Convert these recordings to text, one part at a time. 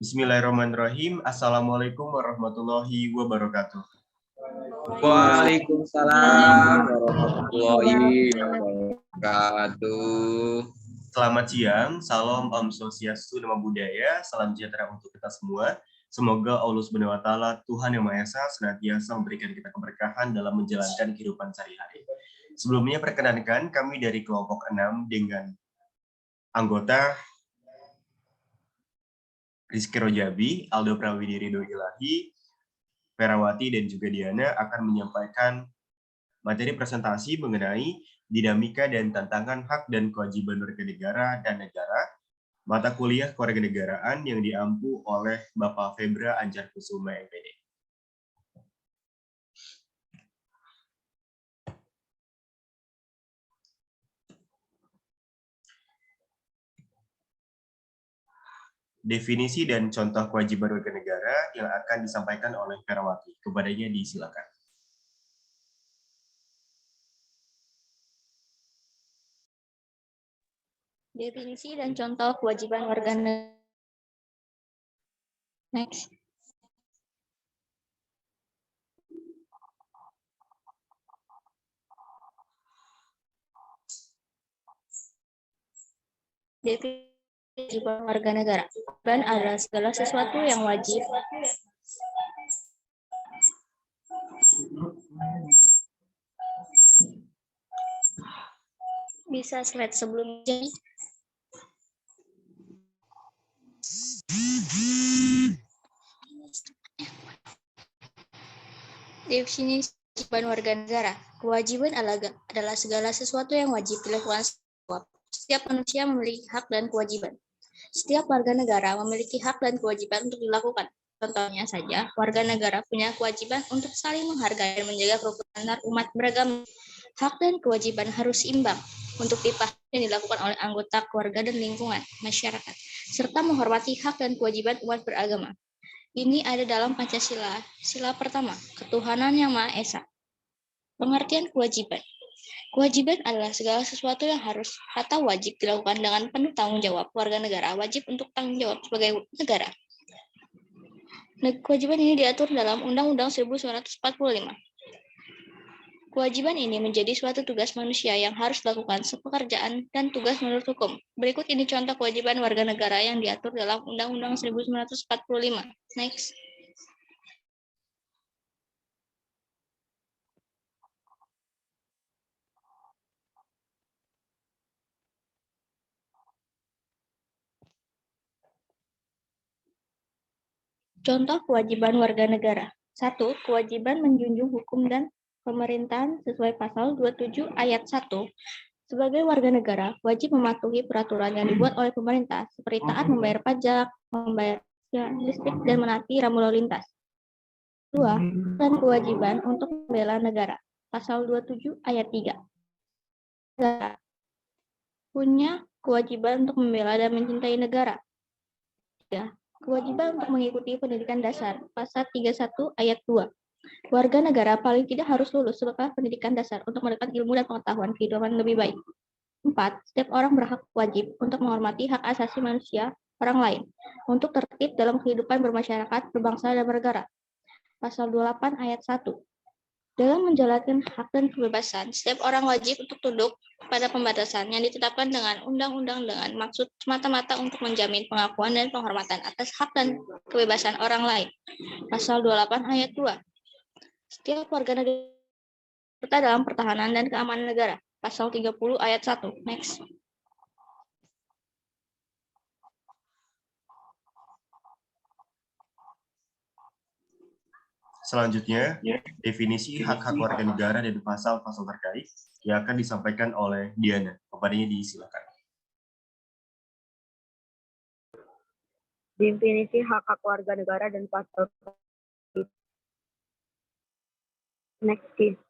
Bismillahirrahmanirrahim. Assalamualaikum warahmatullahi wabarakatuh. Waalaikumsalam warahmatullahi wabarakatuh. Selamat siang, salam Om Swastiastu, Namo Buddhaya, salam sejahtera untuk kita semua. Semoga Allah Subhanahu wa Ta'ala, Tuhan Yang Maha Esa, senantiasa memberikan kita keberkahan dalam menjalankan kehidupan sehari-hari. Sebelumnya perkenankan kami dari kelompok 6 dengan anggota Rizky Rojabi, Aldo Prawidi Ridho Ilahi, Ferawati dan juga Diana akan menyampaikan materi presentasi mengenai dinamika dan tantangan hak dan kewajiban warga negara dan negara, mata kuliah kewarganegaraan yang diampu oleh Bapak Febra Anjar Kusuma, MPD. Definisi dan contoh kewajiban warga negara yang akan disampaikan oleh Ferawati. Kepadanya disilakan. Definisi dan contoh kewajiban warga negara. Next. Definisi kewajiban warga negara. Dan adalah segala sesuatu yang wajib bisa slide sebelumnya. Definisi kewajiban warga negara. Kewajiban adalah segala sesuatu yang wajib dilakukan setiap manusia memiliki hak dan kewajiban. Setiap warga negara memiliki hak dan kewajiban untuk dilakukan. Contohnya saja, warga negara punya kewajiban untuk saling menghargai dan menjaga kerukunan antar umat beragama. Hak dan kewajiban harus seimbang untuk dipahami dan dilakukan oleh anggota keluarga dan lingkungan masyarakat, serta menghormati hak dan kewajiban umat beragama. Ini ada dalam Pancasila. Sila pertama, ketuhanan yang Maha Esa. Pengertian kewajiban. Kewajiban adalah segala sesuatu yang harus atau wajib dilakukan dengan penuh tanggung jawab. Warga negara wajib untuk tanggung jawab sebagai negara. Kewajiban ini diatur dalam Undang-Undang 1945. Kewajiban ini menjadi suatu tugas manusia yang harus dilakukan sepekerjaan dan tugas menurut hukum. Berikut ini contoh kewajiban warga negara yang diatur dalam Undang-Undang 1945. Next. Contoh kewajiban warga negara. 1. Kewajiban menjunjung hukum dan pemerintahan sesuai pasal 27 ayat 1. Sebagai warga negara, wajib mematuhi peraturan yang dibuat oleh pemerintah, seperti taat membayar pajak, membayar listrik, dan menaati rambu lalu lintas. 2. Dan kewajiban untuk membela negara. Pasal 27 ayat 3. Negara punya kewajiban untuk membela dan mencintai negara. 3. Kewajiban untuk mengikuti pendidikan dasar. Pasal 31 ayat 2. Warga negara paling tidak harus lulus sekolah pendidikan dasar untuk mendapatkan ilmu dan pengetahuan kehidupan lebih baik. 4. Setiap orang berhak wajib untuk menghormati hak asasi manusia orang lain, untuk tertib dalam kehidupan bermasyarakat, berbangsa, dan bernegara. Pasal 28 ayat 1. Dalam menjalankan hak dan kebebasan, setiap orang wajib untuk tunduk pada pembatasan yang ditetapkan dengan undang-undang dengan maksud semata-mata untuk menjamin pengakuan dan penghormatan atas hak dan kebebasan orang lain. Pasal 28 ayat 2. Setiap warga negara serta dalam pertahanan dan keamanan negara. Pasal 30 ayat 1. Next. Selanjutnya, definisi hak-hak warga negara dan pasal-pasal terkait yang akan disampaikan oleh Diana. Kepadanya disilakan. Definisi hak-hak warga negara dan pasal terkait. Next, please.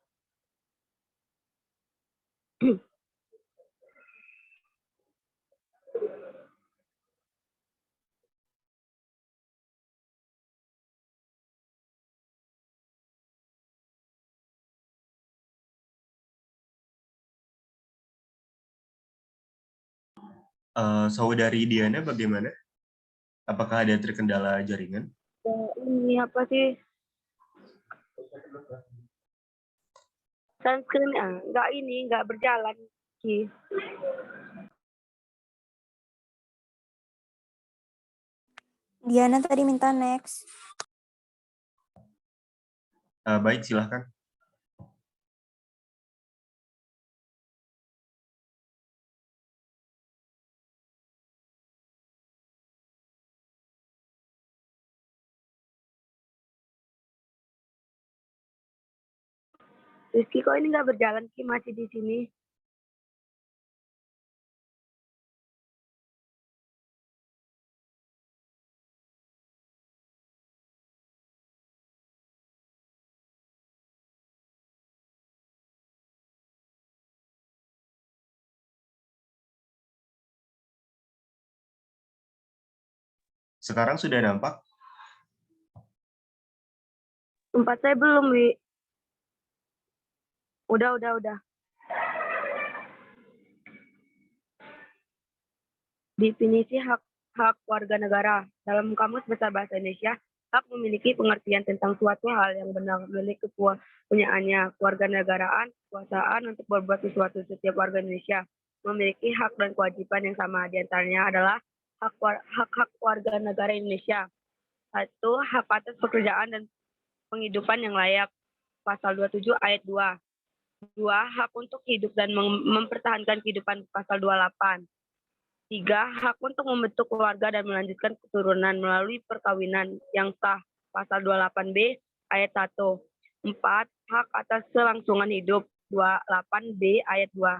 Saudari Diana bagaimana? Apakah ada terkendala jaringan? Ini apa sih? Sunscreen nggak berjalan. Ki. Diana tadi minta next. Baik, silahkan. Rizky kok ini nggak berjalan Ki, masih di sini. Sekarang sudah nampak? Tempat saya belum, Wi. Udah. Definisi hak warga negara. Dalam Kamus Besar Bahasa Indonesia, hak memiliki pengertian tentang suatu hal yang benar milik kepunyaannya. Kewarganegaraan, kekuasaan untuk berbuat sesuatu. Setiap warga Indonesia memiliki hak dan kewajiban yang sama. Di antaranya adalah hak warga negara Indonesia. 1. Hak atas pekerjaan dan penghidupan yang layak. Pasal 27 ayat 2. 2. Hak untuk hidup dan mempertahankan kehidupan. Pasal 28. 3. Hak untuk membentuk keluarga dan melanjutkan keturunan melalui perkawinan yang sah. Pasal 28B ayat 1. 4. Hak atas kelangsungan hidup. 28B ayat 2.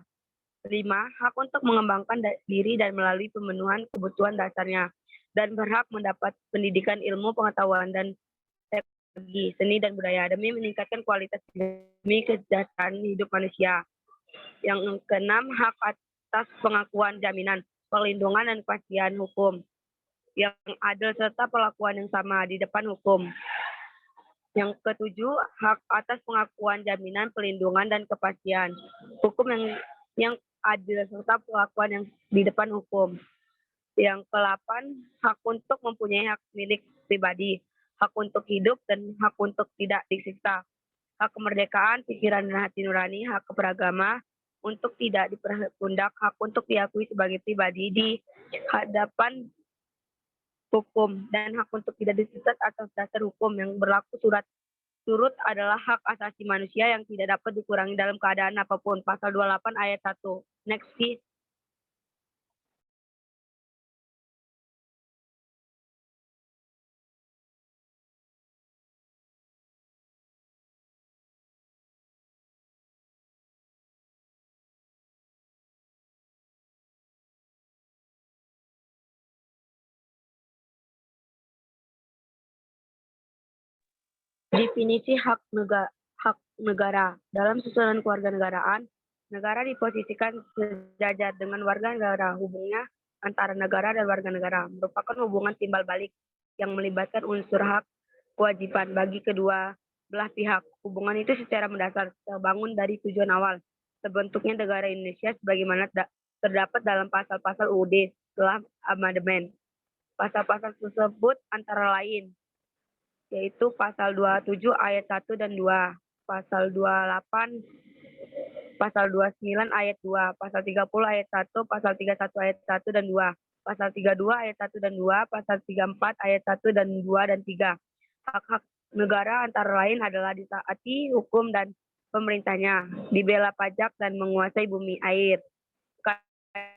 5. Hak untuk mengembangkan diri dan melalui pemenuhan kebutuhan dasarnya. Dan berhak mendapat pendidikan ilmu, pengetahuan, dan teknologi, seni, dan budaya demi meningkatkan kualitas demi kesejahteraan hidup manusia. Yang keenam, hak atas pengakuan jaminan, perlindungan dan kepastian hukum yang adil serta perlakuan yang sama di depan hukum. Yang ketujuh, hak atas pengakuan jaminan, perlindungan dan kepastian hukum yang adil serta perlakuan yang di depan hukum. Yang ke-8, hak untuk mempunyai hak milik pribadi, hak untuk hidup dan hak untuk tidak disiksa, hak kemerdekaan pikiran dan hati nurani, hak keberagama, untuk tidak diperbudak, hak untuk diakui sebagai pribadi di hadapan hukum, dan hak untuk tidak disesat atas dasar hukum yang berlaku turut adalah hak asasi manusia yang tidak dapat dikurangi dalam keadaan apapun. Pasal 28 ayat 1. Next, Ki. Definisi hak negara. Dalam susunan kewarganegaraan, negara diposisikan sejajar dengan warga negara. Hubungannya antara negara dan warga negara merupakan hubungan timbal balik yang melibatkan unsur hak kewajiban bagi kedua belah pihak. Hubungan itu secara mendasar terbangun dari tujuan awal terbentuknya negara Indonesia sebagaimana terdapat dalam pasal-pasal UUD setelah amandemen. Pasal-pasal tersebut antara lain yaitu pasal 27 ayat 1 dan 2, pasal 28, pasal 29 ayat 2, pasal 30 ayat 1, pasal 31 ayat 1 dan 2, pasal 32 ayat 1 dan 2, pasal 34 ayat 1 dan 2 dan 3. Hak-hak negara antara lain adalah ditaati hukum dan pemerintahnya, dibela pajak dan menguasai bumi air.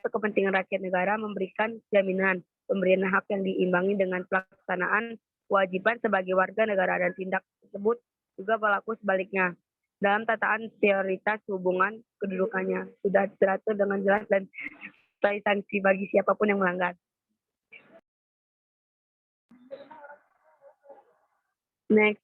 Kepentingan rakyat negara memberikan jaminan pemberian hak yang diimbangi dengan pelaksanaan kewajiban sebagai warga negara, dan tindak tersebut juga berlaku sebaliknya. Dalam tataan prioritas hubungan kedudukannya sudah teratur dengan jelas dan sanksi bagi siapapun yang melanggar. Next.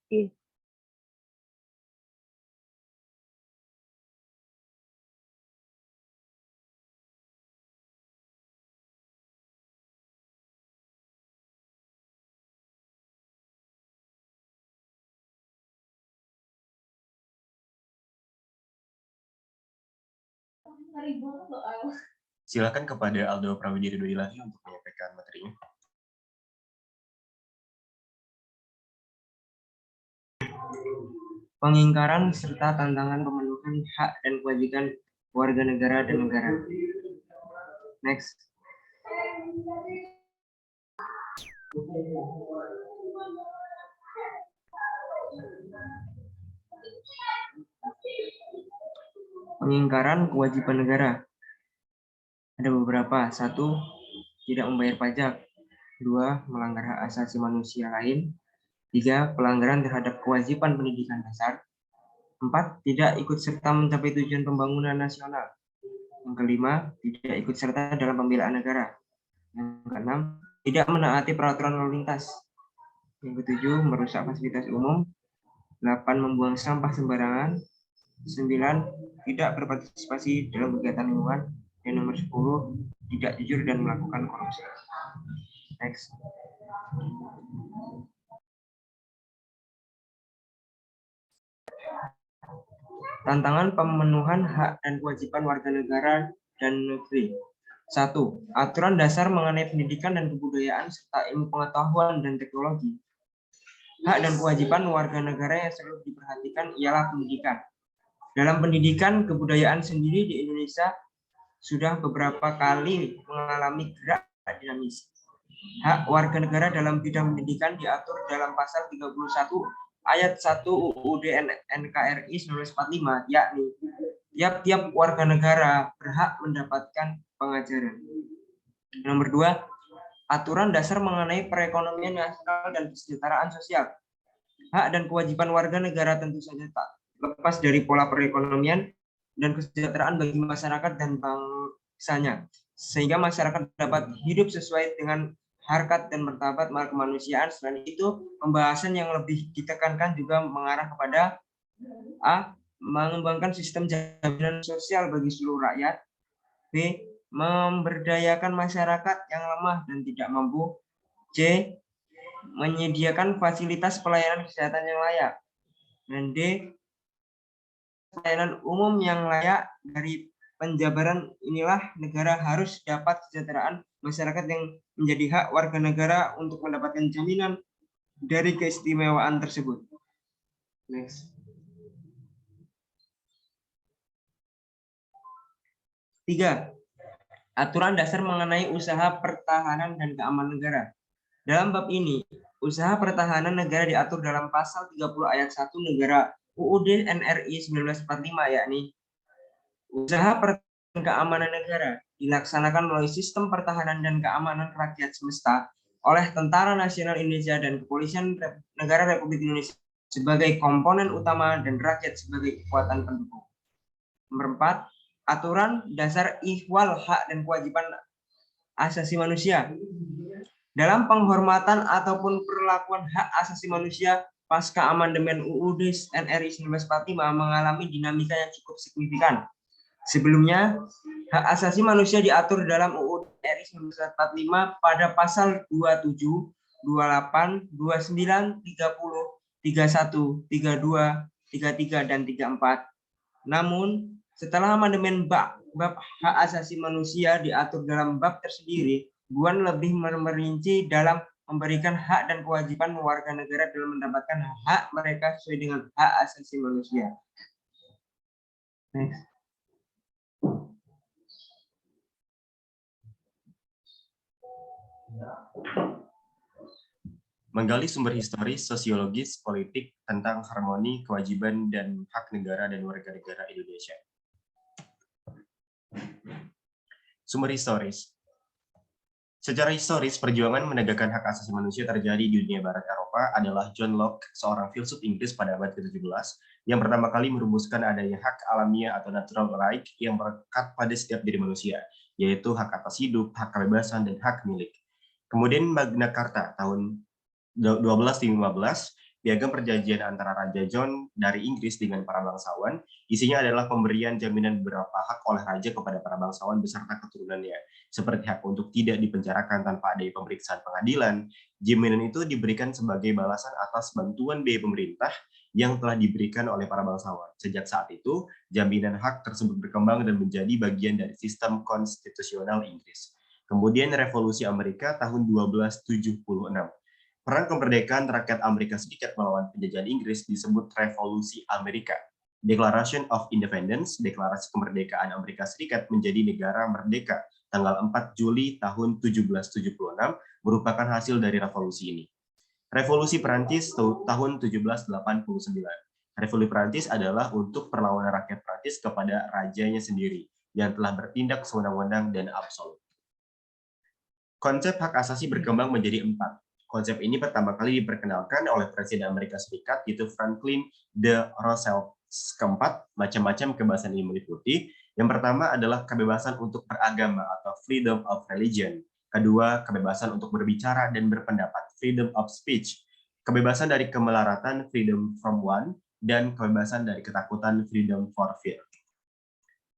Silakan kepada Aldo Prawidya Ilahi untuk menyampaikan materinya. pengingkaran serta tantangan pemenuhan hak dan kewajiban warga negara dan negara. Next. Pengingkaran kewajiban negara. Ada beberapa. 1. Tidak membayar pajak. 2. Melanggar hak asasi manusia lain. 3. Pelanggaran terhadap kewajiban pendidikan dasar. 4. Tidak ikut serta mencapai tujuan pembangunan nasional. Yang kelima, tidak ikut serta dalam pembelaan negara. Yang keenam, tidak menaati peraturan lalu lintas. Yang ketujuh, merusak fasilitas umum. 8. Membuang sampah sembarangan. 9. Tidak berpartisipasi dalam kegiatan lingkungan. Dan nomor 10, tidak jujur dan melakukan korupsi. Next. Tantangan pemenuhan hak dan kewajiban warga negara dan negeri. 1. Aturan dasar mengenai pendidikan dan kebudayaan serta ilmu pengetahuan dan teknologi. Hak dan kewajiban warga negara yang selalu diperhatikan ialah pendidikan. Dalam pendidikan kebudayaan sendiri di Indonesia sudah beberapa kali mengalami gerak dinamis. Hak warga negara dalam bidang pendidikan diatur dalam pasal 31 ayat 1 UUD NKRI 1945, yakni tiap-tiap warga negara berhak mendapatkan pengajaran. Nomor 2, aturan dasar mengenai perekonomian nasional dan kesejahteraan sosial. Hak dan kewajiban warga negara tentu saja tak lepas dari pola perekonomian dan kesejahteraan bagi masyarakat dan bangsanya, sehingga masyarakat dapat hidup sesuai dengan harkat dan martabat kemanusiaan. Selain itu, pembahasan yang lebih ditekankan juga mengarah kepada A. Mengembangkan sistem jaminan sosial bagi seluruh rakyat. B. Memberdayakan masyarakat yang lemah dan tidak mampu. C. Menyediakan fasilitas pelayanan kesehatan yang layak. Dan D. Pelayanan umum yang layak. Dari penjabaran inilah negara harus dapat kesejahteraan masyarakat yang menjadi hak warga negara untuk mendapatkan jaminan dari keistimewaan tersebut. Next. 3. Aturan dasar mengenai usaha pertahanan dan keamanan negara. Dalam bab ini, usaha pertahanan negara diatur dalam pasal 30 ayat 1 negara UUD NRI 1945, yakni usaha pertahanan dan keamanan negara dilaksanakan melalui sistem pertahanan dan keamanan rakyat semesta oleh Tentara Nasional Indonesia dan Kepolisian Negara Republik Indonesia sebagai komponen utama dan rakyat sebagai kekuatan pendukung. Nomor 4, aturan dasar ihwal hak dan kewajiban asasi manusia. Dalam penghormatan ataupun perlakuan hak asasi manusia pasca amandemen UUD NRI 1945 mengalami dinamika yang cukup signifikan. Sebelumnya, hak asasi manusia diatur dalam UUD RI 1945 pada pasal 27, 28, 29, 30, 31, 32, 33, dan 34. Namun, setelah amandemen bab hak asasi manusia diatur dalam bab tersendiri, Buan lebih merinci dalam memberikan hak dan kewajiban warga negara dalam mendapatkan hak mereka sesuai dengan hak asasi manusia. Next. Menggali sumber historis, sosiologis, politik tentang harmoni, kewajiban, dan hak negara dan warga negara Indonesia. Sumber historis. Secara historis, perjuangan menegakkan hak asasi manusia terjadi di dunia barat Eropa adalah John Locke, seorang filsuf Inggris pada abad ke-17, yang pertama kali merumuskan adanya hak alamiah atau natural right yang melekat pada setiap diri manusia, yaitu hak atas hidup, hak kebebasan, dan hak milik. Kemudian Magna Carta tahun 1215, piagam perjanjian antara Raja John dari Inggris dengan para bangsawan, isinya adalah pemberian jaminan beberapa hak oleh raja kepada para bangsawan beserta keturunannya, seperti hak untuk tidak dipenjarakan tanpa adanya pemeriksaan pengadilan. Jaminan itu diberikan sebagai balasan atas bantuan biaya pemerintah yang telah diberikan oleh para bangsawan. Sejak saat itu, jaminan hak tersebut berkembang dan menjadi bagian dari sistem konstitusional Inggris. Kemudian Revolusi Amerika tahun 1276. Perang kemerdekaan rakyat Amerika Serikat melawan penjajahan Inggris disebut Revolusi Amerika. Declaration of Independence, Deklarasi Kemerdekaan Amerika Serikat menjadi negara merdeka tanggal 4 Juli tahun 1776 merupakan hasil dari revolusi ini. Revolusi Perancis tahun 1789. Revolusi Perancis adalah untuk perlawanan rakyat Perancis kepada rajanya sendiri yang telah bertindak sewenang-wenang dan absolut. Konsep hak asasi berkembang menjadi 4. Konsep ini pertama kali diperkenalkan oleh Presiden Amerika Serikat, yaitu Franklin D. Roosevelt. Keempat, macam-macam kebebasan ini meliputi. Yang pertama adalah kebebasan untuk beragama atau freedom of religion. Kedua, kebebasan untuk berbicara dan berpendapat, freedom of speech. Kebebasan dari kemelaratan, freedom from want, dan kebebasan dari ketakutan, freedom for fear.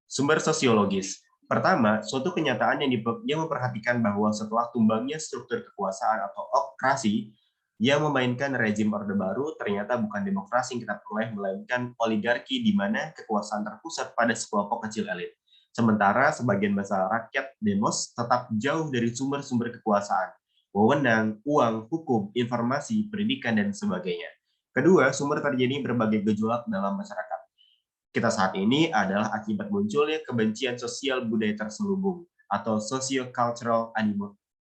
Sumber sosiologis. Pertama, suatu kenyataan yang memperhatikan bahwa setelah tumbangnya struktur kekuasaan atau okrasi yang memainkan rezim Orde Baru, ternyata bukan demokrasi yang kita peroleh, melainkan oligarki di mana kekuasaan terpusat pada sekelompok kecil elit. Sementara sebagian besar rakyat demos tetap jauh dari sumber-sumber kekuasaan, wewenang, uang, hukum, informasi, pendidikan, dan sebagainya. Kedua, sumber terjadi berbagai gejolak dalam masyarakat kita saat ini adalah akibat munculnya kebencian sosial budaya terselubung atau socio-cultural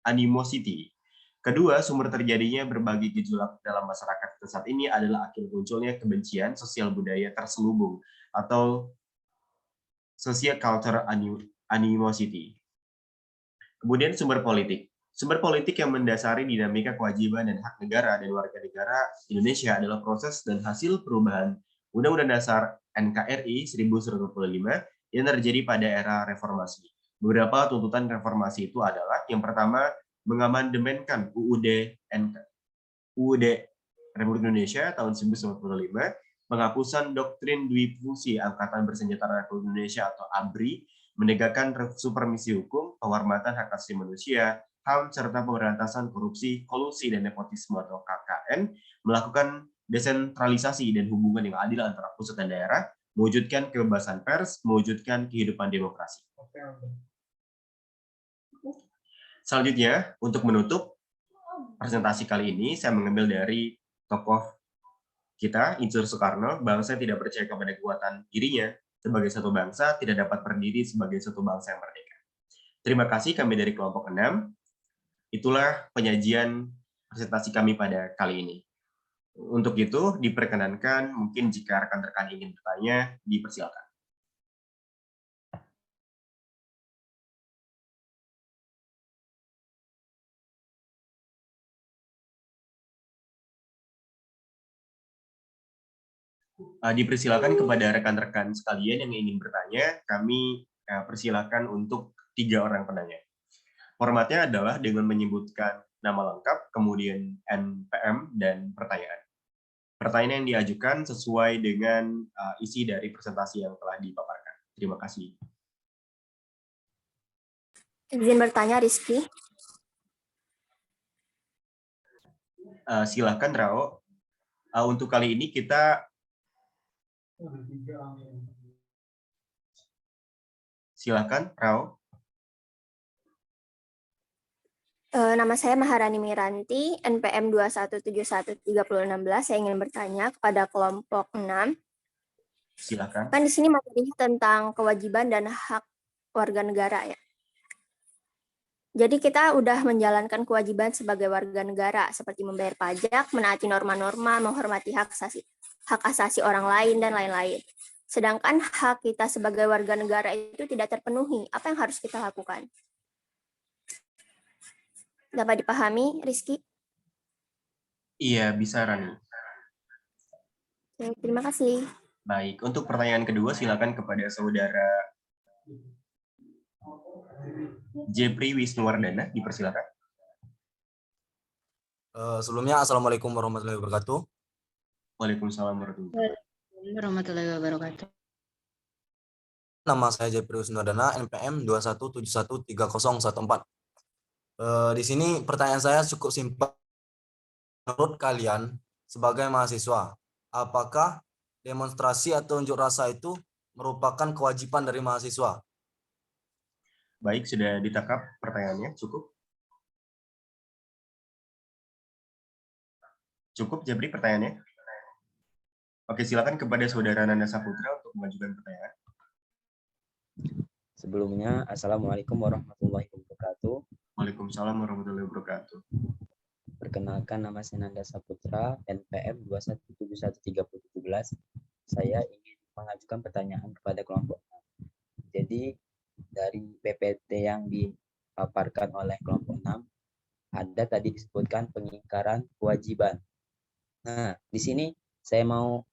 animosity. Kedua, sumber terjadinya berbagai gejolak dalam masyarakat kita saat ini adalah akibat munculnya kebencian sosial budaya terselubung atau socio-cultural animosity. Kemudian sumber politik. Sumber politik yang mendasari dinamika kewajiban dan hak negara dan warga negara Indonesia adalah proses dan hasil perubahan Undang-Undang Dasar NKRI 1945 yang terjadi pada era reformasi. Beberapa tuntutan reformasi itu adalah yang pertama, mengamandemenkan UUD Republik Indonesia tahun 1945, penghapusan doktrin dui fungsi Angkatan Bersenjata Republik Indonesia atau ABRI, menegakkan supervisi hukum, penghormatan hak asasi manusia, HAM, serta pemberantasan korupsi, kolusi, dan nepotisme atau KKN, melakukan desentralisasi dan hubungan yang adil antara pusat dan daerah, mewujudkan kebebasan pers, mewujudkan kehidupan demokrasi. Selanjutnya, untuk menutup presentasi kali ini, saya mengambil dari tokoh kita, Insinyur Soekarno, bangsa yang tidak percaya kepada kekuatan dirinya sebagai satu bangsa, tidak dapat berdiri sebagai satu bangsa yang merdeka. Terima kasih kami dari kelompok 6. Itulah penyajian presentasi kami pada kali ini. Untuk itu, diperkenankan mungkin jika rekan-rekan ingin bertanya, dipersilakan. Dipersilakan kepada rekan-rekan sekalian yang ingin bertanya, kami persilakan untuk 3 orang penanya. Formatnya adalah dengan menyebutkan nama lengkap, kemudian NPM, dan pertanyaan. Pertanyaan yang diajukan sesuai dengan isi dari presentasi yang telah dipaparkan. Terima kasih. Izin bertanya, Rizky. Silakan, Rao. Untuk kali ini kita silakan, Rao. Nama saya Maharani Miranti, NPM 21713016. Saya ingin bertanya kepada kelompok 6. Silakan. Kan di sini materinya tentang kewajiban dan hak warga negara ya. Jadi kita udah menjalankan kewajiban sebagai warga negara seperti membayar pajak, menaati norma-norma, menghormati hak asasi orang lain, dan lain-lain. Sedangkan hak kita sebagai warga negara itu tidak terpenuhi. Apa yang harus kita lakukan? Dapat dipahami, Rizky? Iya, bisa, Rani. Oke, terima kasih. Baik, untuk pertanyaan kedua silakan kepada saudara Jepri Wisnuwardana, dipersilakan. Sebelumnya, Assalamualaikum warahmatullahi wabarakatuh. Waalaikumsalam warahmatullahi wabarakatuh. Nama saya Jepri Wisnuwardana, NPM 21713014. Di sini pertanyaan saya cukup simpel. Menurut kalian, sebagai mahasiswa, apakah demonstrasi atau unjuk rasa itu merupakan kewajiban dari mahasiswa? Baik, sudah ditangkap pertanyaannya, cukup. Cukup, Jabri, pertanyaannya? Oke, silakan kepada Saudara Nanda Saputra untuk mengajukan pertanyaan. Sebelumnya, Assalamualaikum warahmatullahi wabarakatuh. Waalaikumsalam warahmatullahi wabarakatuh. Perkenalkan, nama saya Nanda Saputra, NPM 2171317. Saya ingin mengajukan pertanyaan kepada kelompok 6. Jadi, dari PPT yang dipaparkan oleh kelompok 6, ada tadi disebutkan pengingkaran kewajiban. Nah, di sini saya mau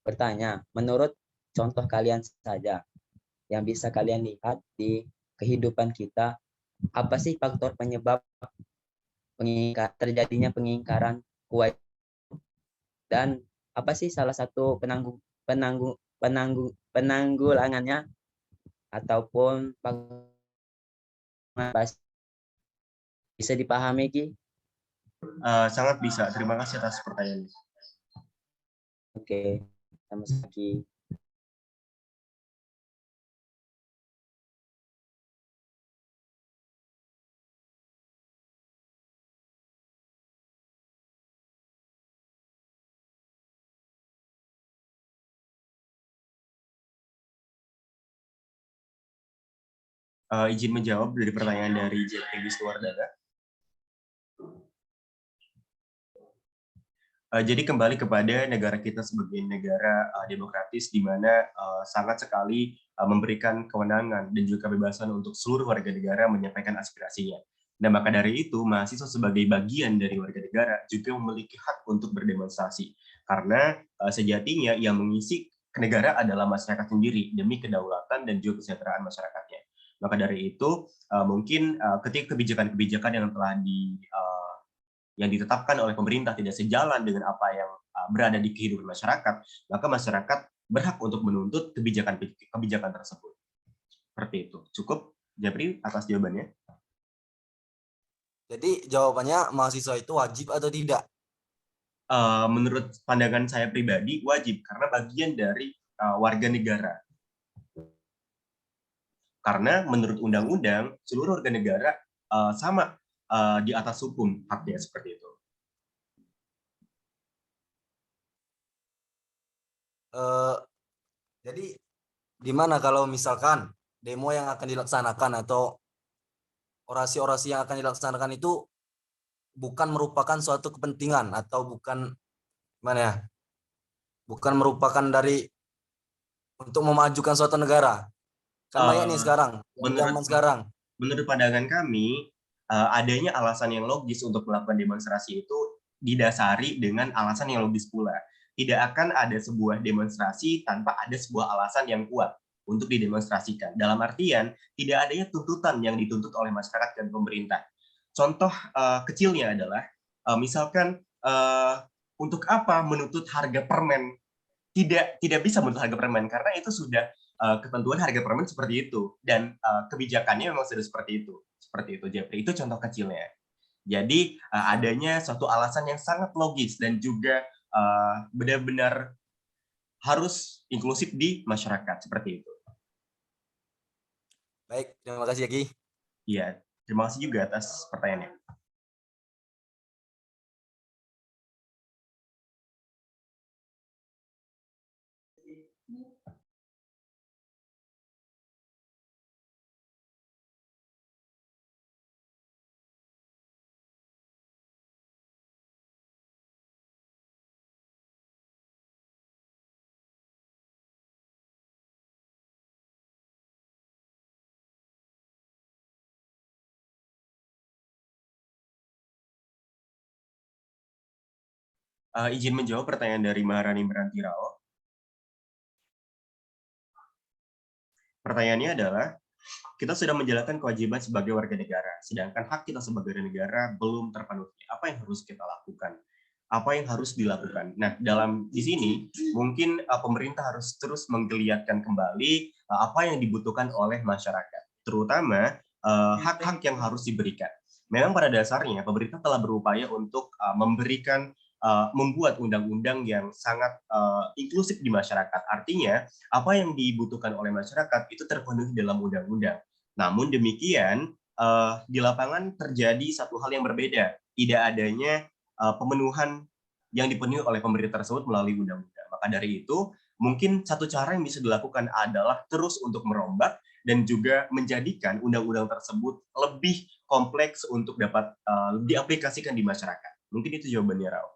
bertanya, menurut contoh kalian saja, yang bisa kalian lihat di kehidupan kita, apa sih faktor penyebab terjadinya pengingkaran kewajiban, dan apa sih salah satu penanggulangannya, ataupun bisa dipahami, Ki? Sangat bisa. Terima kasih atas pertanyaannya. Oke, sama-sama, Ki. Izin menjawab dari pertanyaan dari Jeffrey Wisnuwardana. Jadi kembali kepada negara kita sebagai negara demokratis di mana sangat sekali memberikan kewenangan dan juga kebebasan untuk seluruh warga negara menyampaikan aspirasinya. Nah, maka dari itu mahasiswa sebagai bagian dari warga negara juga memiliki hak untuk berdemonstrasi, karena sejatinya yang mengisi negara adalah masyarakat sendiri demi kedaulatan dan juga kesejahteraan masyarakatnya. Maka dari itu mungkin ketika kebijakan-kebijakan yang ditetapkan oleh pemerintah tidak sejalan dengan apa yang berada di kehidupan masyarakat, maka masyarakat berhak untuk menuntut kebijakan tersebut. Seperti itu. Cukup, Japri, atas jawabannya. Jadi jawabannya mahasiswa itu wajib atau tidak? Menurut pandangan saya pribadi, wajib, karena bagian dari warga negara. Karena menurut undang-undang, seluruh warga negara sama di atas hukum, haknya seperti itu. Jadi gimana kalau misalkan demo yang akan dilaksanakan atau orasi-orasi yang akan dilaksanakan itu bukan merupakan suatu kepentingan atau bukan bukan merupakan dari untuk memajukan suatu negara? Kan banyak nih sekarang, zaman sekarang. Menurut pandangan kami, adanya alasan yang logis untuk melakukan demonstrasi itu didasari dengan alasan yang logis pula. Tidak akan ada sebuah demonstrasi tanpa ada sebuah alasan yang kuat untuk didemonstrasikan. Dalam artian, tidak adanya tuntutan yang dituntut oleh masyarakat dan pemerintah. Contoh kecilnya adalah, misalkan untuk apa menuntut harga permen? Tidak bisa menuntut harga permen, karena itu sudah ketentuan harga permen seperti itu, dan kebijakannya memang sudah seperti itu. Seperti itu, Jeffrey. Itu contoh kecilnya. Jadi adanya suatu alasan yang sangat logis dan juga benar-benar harus inklusif di masyarakat, seperti itu. Baik, terima kasih, Ki. Iya, terima kasih juga atas pertanyaannya. Izin menjawab pertanyaan dari Maharani Meranti Rao. Pertanyaannya adalah, kita sudah menjalankan kewajiban sebagai warga negara, sedangkan hak kita sebagai warga negara belum terpenuhi. Apa yang harus kita lakukan? Apa yang harus dilakukan? Nah, di sini mungkin pemerintah harus terus menggeliatkan kembali apa yang dibutuhkan oleh masyarakat, terutama hak-hak yang harus diberikan. Memang pada dasarnya pemerintah telah berupaya untuk membuat undang-undang yang sangat inklusif di masyarakat. Artinya, apa yang dibutuhkan oleh masyarakat itu terpenuhi dalam undang-undang. Namun demikian, di lapangan terjadi satu hal yang berbeda. Tidak adanya pemenuhan yang dipenuhi oleh pemerintah tersebut melalui undang-undang. Maka dari itu, mungkin satu cara yang bisa dilakukan adalah terus untuk merombak dan juga menjadikan undang-undang tersebut lebih kompleks untuk dapat diaplikasikan di masyarakat. Mungkin itu jawabannya, Rao.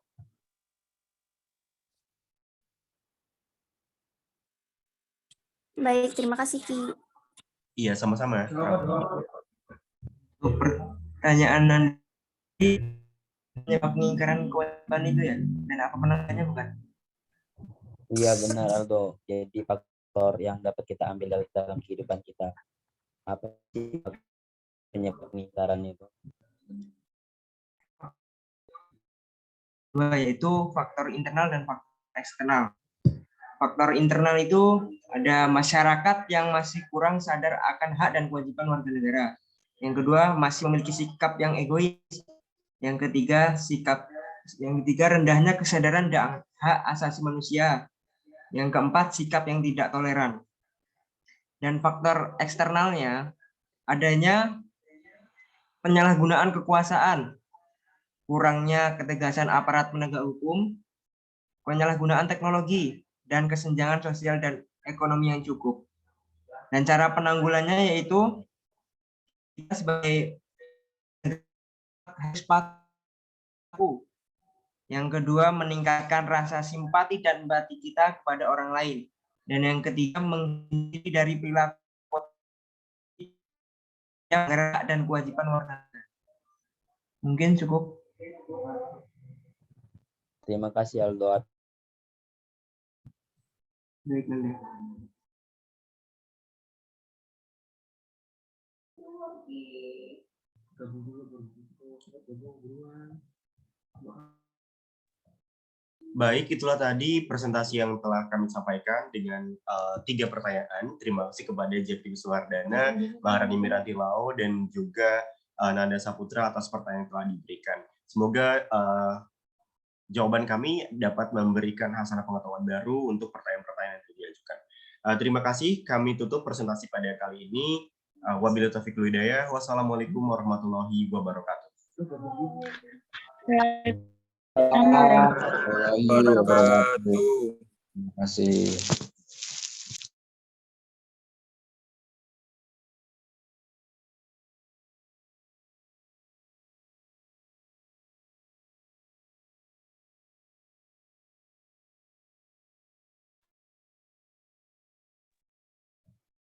Baik, terima kasih Ki. Iya, sama-sama. Untuk pertanyaan nanti penyebab pengingkaran kewajiban itu ya, dan apa penanganannya bukan? Iya benar Aldo. Jadi faktor yang dapat kita ambil dalam kehidupan kita. Apa sih penyebab pengingkaran itu? Dua, yaitu faktor internal dan faktor eksternal. Faktor internal itu ada masyarakat yang masih kurang sadar akan hak dan kewajiban warga negara. Yang kedua, masih memiliki sikap yang egois. Yang ketiga, rendahnya kesadaran dan hak asasi manusia. Yang keempat, sikap yang tidak toleran. Dan faktor eksternalnya, adanya penyalahgunaan kekuasaan, kurangnya ketegasan aparat penegak hukum, penyalahgunaan teknologi, dan kesenjangan sosial dan ekonomi yang cukup. Dan cara penanggulannya yaitu kita sebagai harus patuh. Yang kedua, meningkatkan rasa simpati dan empati kita kepada orang lain. Dan yang ketiga, menghindari dari perilaku yang hak dan kewajiban warga. Mungkin cukup. Terima kasih Aldo. Baik, Nanda. Baik, itulah tadi presentasi yang telah kami sampaikan dengan 3 pertanyaan. Terima kasih kepada Jeffrey Suwardana, Maharani Miranti Lao, dan juga Nanda Saputra atas pertanyaan yang telah diberikan. Semoga jawaban kami dapat memberikan hasanah pengetahuan baru untuk pertanyaan-pertanyaan yang diajukan. Terima kasih, kami tutup presentasi pada kali ini. Wabillahi taufiq wal hidayah. Wassalamualaikum warahmatullahi wabarakatuh. Terima kasih.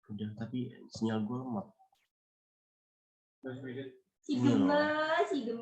Udah, tapi sinyal gue lemot. Si gemes, si gemes.